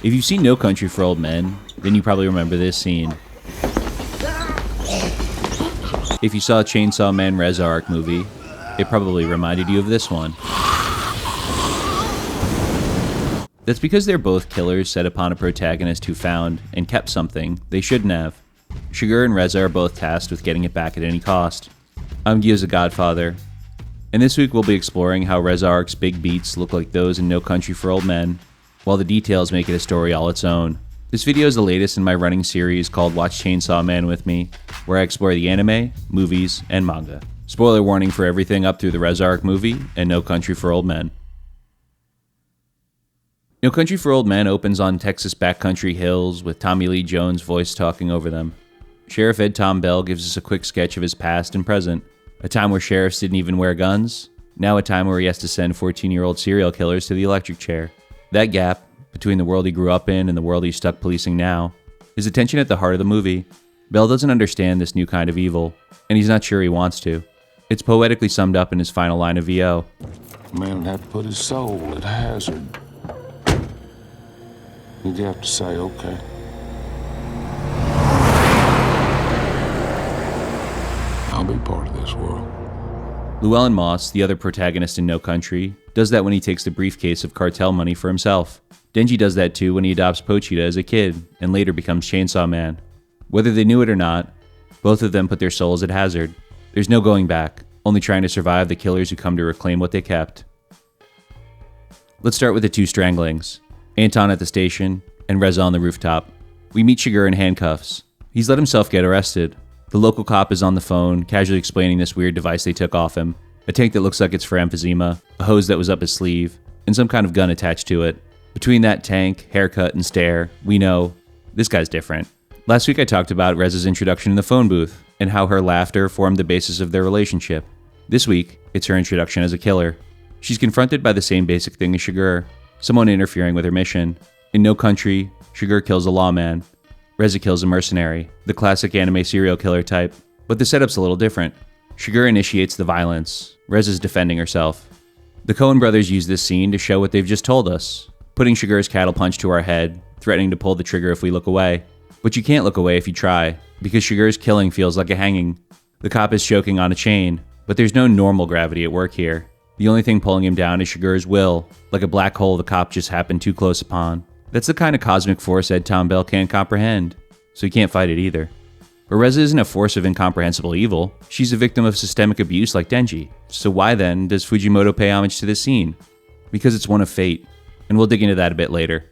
If you've seen No Country for Old Men, then you probably remember this scene. If you saw a Chainsaw Man Reze arc movie, it probably reminded you of this one. That's because they're both killers set upon a protagonist who found and kept something they shouldn't have. Chigurh and Reze are both tasked with getting it back at any cost. I'm Gyoza Godfather, and this week we'll be exploring how Reze arc's big beats look like those in No Country for Old Men, while the details make it a story all its own. This video is the latest in my running series called Watch Chainsaw Man With Me, where I explore the anime, movies, and manga. Spoiler warning for everything up through the Reze arc movie and No Country for Old Men. No Country for Old Men opens on Texas backcountry hills with Tommy Lee Jones' voice talking over them. Sheriff Ed Tom Bell gives us a quick sketch of his past and present. A time where sheriffs didn't even wear guns, now a time where he has to send 14-year-old serial killers to the electric chair. That gap, between the world he grew up in and the world he's stuck policing now, is the tension at the heart of the movie. Bell doesn't understand this new kind of evil, and he's not sure he wants to. It's poetically summed up in his final line of VO. A man would have to put his soul at hazard. You'd have to say, okay. I'll be part of this world. Llewellyn Moss, the other protagonist in No Country, does that when he takes the briefcase of cartel money for himself. Denji does that too when he adopts Pochita as a kid, and later becomes Chainsaw Man. Whether they knew it or not, both of them put their souls at hazard. There's no going back, only trying to survive the killers who come to reclaim what they kept. Let's start with the two stranglings. Anton at the station, and Reze on the rooftop. We meet Chigurh in handcuffs. He's let himself get arrested. The local cop is on the phone, casually explaining this weird device they took off him. A tank that looks like it's for emphysema, a hose that was up his sleeve, and some kind of gun attached to it. Between that tank, haircut, and stare, we know this guy's different. Last week I talked about Reze's introduction in the phone booth, and how her laughter formed the basis of their relationship. This week, it's her introduction as a killer. She's confronted by the same basic thing as Chigurh, someone interfering with her mission. In No Country, Chigurh kills a lawman. Reze kills a mercenary, the classic anime serial killer type. But the setup's a little different. Chigurh initiates the violence. Reze's defending herself. The Coen brothers use this scene to show what they've just told us, putting Chigurh's cattle punch to our head, threatening to pull the trigger if we look away. But you can't look away if you try, because Chigurh's killing feels like a hanging. The cop is choking on a chain, but there's no normal gravity at work here. The only thing pulling him down is Chigurh's will, like a black hole the cop just happened too close upon. That's the kind of cosmic force Ed Tom Bell can't comprehend, so he can't fight it either. But Reze isn't a force of incomprehensible evil. She's a victim of systemic abuse like Denji. So why then does Fujimoto pay homage to this scene? Because it's one of fate, and we'll dig into that a bit later.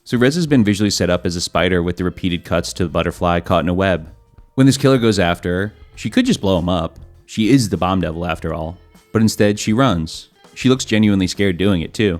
So Reze's been visually set up as a spider with the repeated cuts to the butterfly caught in a web. When this killer goes after her, she could just blow him up. She is the bomb devil after all. But instead, she runs. She looks genuinely scared doing it too.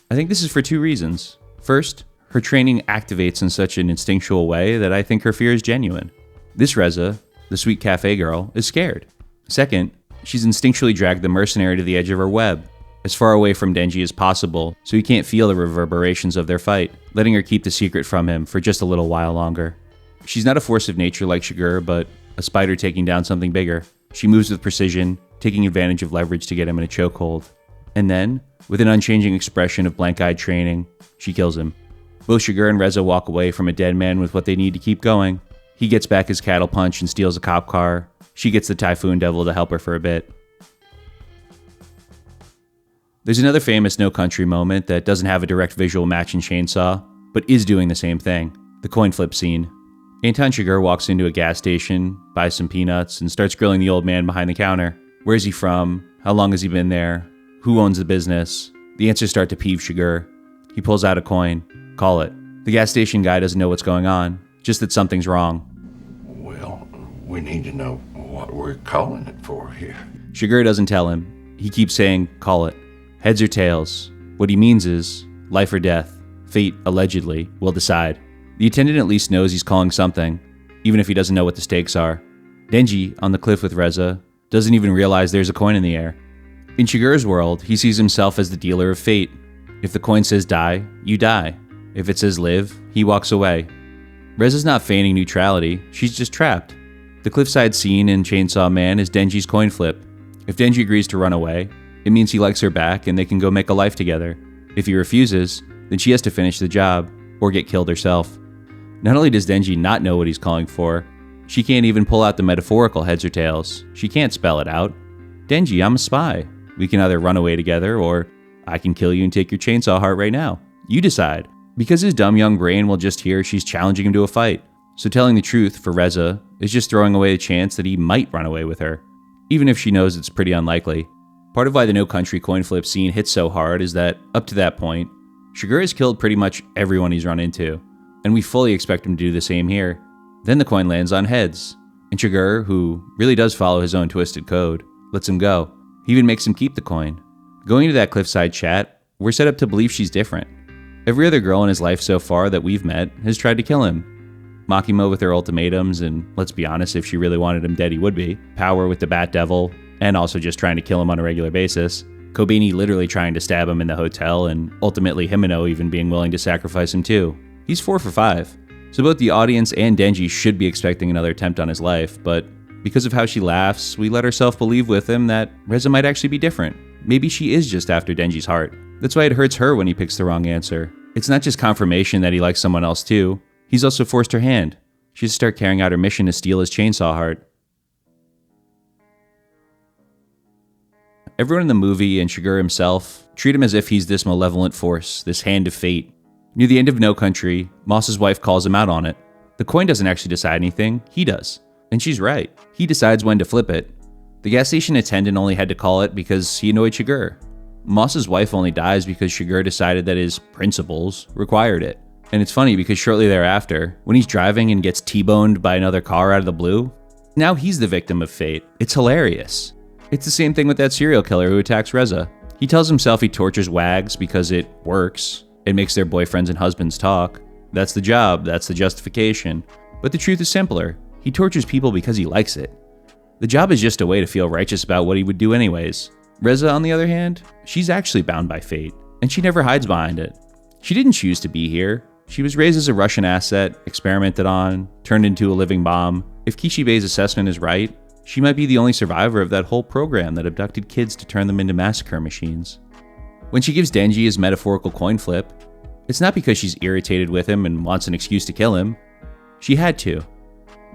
I think this is for two reasons. First, her training activates in such an instinctual way that I think her fear is genuine. This Reze, the sweet cafe girl, is scared. Second, she's instinctually dragged the mercenary to the edge of her web, as far away from Denji as possible, so he can't feel the reverberations of their fight, letting her keep the secret from him for just a little while longer. She's not a force of nature like Chigurh, but a spider taking down something bigger. She moves with precision, taking advantage of leverage to get him in a chokehold. And then, with an unchanging expression of blank-eyed training, she kills him. Both Chigurh and Reze walk away from a dead man with what they need to keep going. He gets back his cattle punch and steals a cop car. She gets the Typhoon Devil to help her for a bit. There's another famous No Country moment that doesn't have a direct visual match in Chainsaw, but is doing the same thing, the coin flip scene. Anton Chigurh walks into a gas station, buys some peanuts, and starts grilling the old man behind the counter. Where's he from? How long has he been there? Who owns the business? The answers start to peeve Chigurh. He pulls out a coin. Call it. The gas station guy doesn't know what's going on, just that something's wrong. Well, we need to know what we're calling it for here. Chigurh doesn't tell him. He keeps saying, call it. Heads or tails. What he means is, life or death. Fate, allegedly, will decide. The attendant at least knows he's calling something, even if he doesn't know what the stakes are. Denji, on the cliff with Reze, doesn't even realize there's a coin in the air. In Chigurh's world, he sees himself as the dealer of fate. If the coin says die, you die. If it says live, he walks away. Reze's not feigning neutrality, she's just trapped. The cliffside scene in Chainsaw Man is Denji's coin flip. If Denji agrees to run away, it means he likes her back and they can go make a life together. If he refuses, then she has to finish the job. or get killed herself. Not only does Denji not know what he's calling for, she can't even pull out the metaphorical heads or tails. She can't spell it out. Denji, I'm a spy. We can either run away together, or I can kill you and take your chainsaw heart right now. You decide. Because his dumb young brain will just hear she's challenging him to a fight. So telling the truth for Reze is just throwing away the chance that he might run away with her, even if she knows it's pretty unlikely. Part of why the No Country coin flip scene hits so hard is that, up to that point, Chigurh has killed pretty much everyone he's run into, and we fully expect him to do the same here. Then the coin lands on heads, and Chigurh, who really does follow his own twisted code, lets him go. He even makes him keep the coin. Going into that cliffside chat, we're set up to believe she's different. Every other girl in his life so far that we've met has tried to kill him. Makimo with her ultimatums, and let's be honest, if she really wanted him dead, he would be. Power with the Bat Devil, and also just trying to kill him on a regular basis. Kobeni literally trying to stab him in the hotel, and ultimately Himeno even being willing to sacrifice him too. He's 4 for 5. So both the audience and Denji should be expecting another attempt on his life, but because of how she laughs, we let ourselves believe with him that Reze might actually be different. Maybe she is just after Denji's heart. That's why it hurts her when he picks the wrong answer. It's not just confirmation that he likes someone else too. He's also forced her hand. She has to start carrying out her mission to steal his chainsaw heart. Everyone in the movie and Chigurh himself treat him as if he's this malevolent force, this hand of fate. Near the end of No Country, Moss's wife calls him out on it. The coin doesn't actually decide anything, he does. And she's right. He decides when to flip it. The gas station attendant only had to call it because he annoyed Chigurh. Moss's wife only dies because Chigurh decided that his principles required it. And it's funny because shortly thereafter, when he's driving and gets T-boned by another car out of the blue, now he's the victim of fate. It's hilarious. It's the same thing with that serial killer who attacks Reze. He tells himself he tortures wags because it works. It makes their boyfriends and husbands talk. That's the job, that's the justification. But the truth is simpler. He tortures people because he likes it. The job is just a way to feel righteous about what he would do anyways. Reze, on the other hand, she's actually bound by fate, and she never hides behind it. She didn't choose to be here. She was raised as a Russian asset, experimented on, turned into a living bomb. If Kishibe's assessment is right, she might be the only survivor of that whole program that abducted kids to turn them into massacre machines. When she gives Denji his metaphorical coin flip, it's not because she's irritated with him and wants an excuse to kill him. She had to.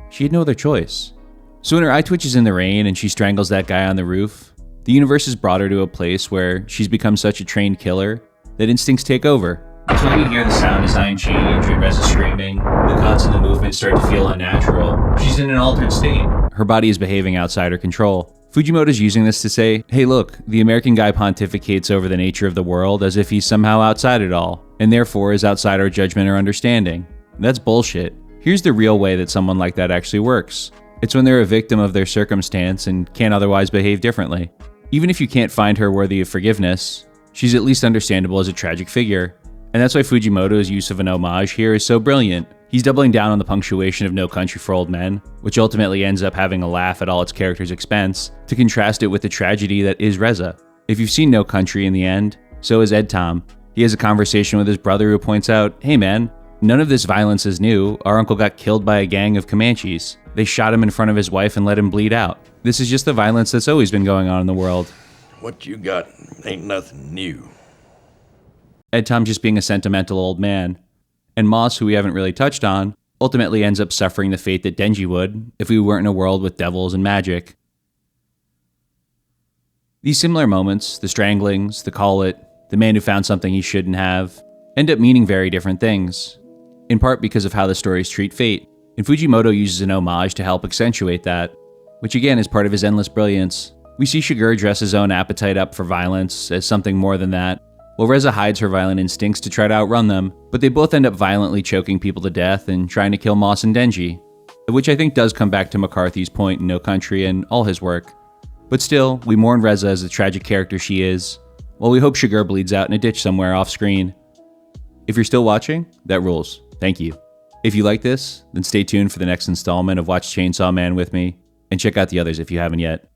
She had no other choice. So when her eye twitches in the rain and she strangles that guy on the roof, the universe has brought her to a place where she's become such a trained killer that instincts take over. That's when we hear the sound design change and Reze screaming. The cuts and the movement start to feel unnatural. She's in an altered state. Her body is behaving outside her control. Fujimoto's using this to say, hey look, the American guy pontificates over the nature of the world as if he's somehow outside it all, and therefore is outside our judgment or understanding. That's bullshit. Here's the real way that someone like that actually works. It's when they're a victim of their circumstance and can't otherwise behave differently. Even if you can't find her worthy of forgiveness, she's at least understandable as a tragic figure. And that's why Fujimoto's use of an homage here is so brilliant. He's doubling down on the punctuation of No Country for Old Men, which ultimately ends up having a laugh at all its characters' expense, to contrast it with the tragedy that is Reze. If you've seen No Country in the end, so is Ed Tom. He has a conversation with his brother who points out, hey man, none of this violence is new. Our uncle got killed by a gang of Comanches. They shot him in front of his wife and let him bleed out. This is just the violence that's always been going on in the world. What you got ain't nothing new. Ed Tom just being a sentimental old man. And Moss, who we haven't really touched on, ultimately ends up suffering the fate that Denji would if we weren't in a world with devils and magic. These similar moments, the stranglings, the call it, the man who found something he shouldn't have, end up meaning very different things, in part because of how the stories treat fate. And Fujimoto uses an homage to help accentuate that, which again is part of his endless brilliance. We see Chigurh dress his own appetite up for violence as something more than that, while Reze hides her violent instincts to try to outrun them, but they both end up violently choking people to death and trying to kill Moss and Denji, which I think does come back to McCarthy's point in No Country and all his work. But still, we mourn Reze as the tragic character she is, while we hope Chigurh bleeds out in a ditch somewhere off screen. If you're still watching, that rules. Thank you. If you like this, then stay tuned for the next installment of Watch Chainsaw Man with me, and check out the others if you haven't yet.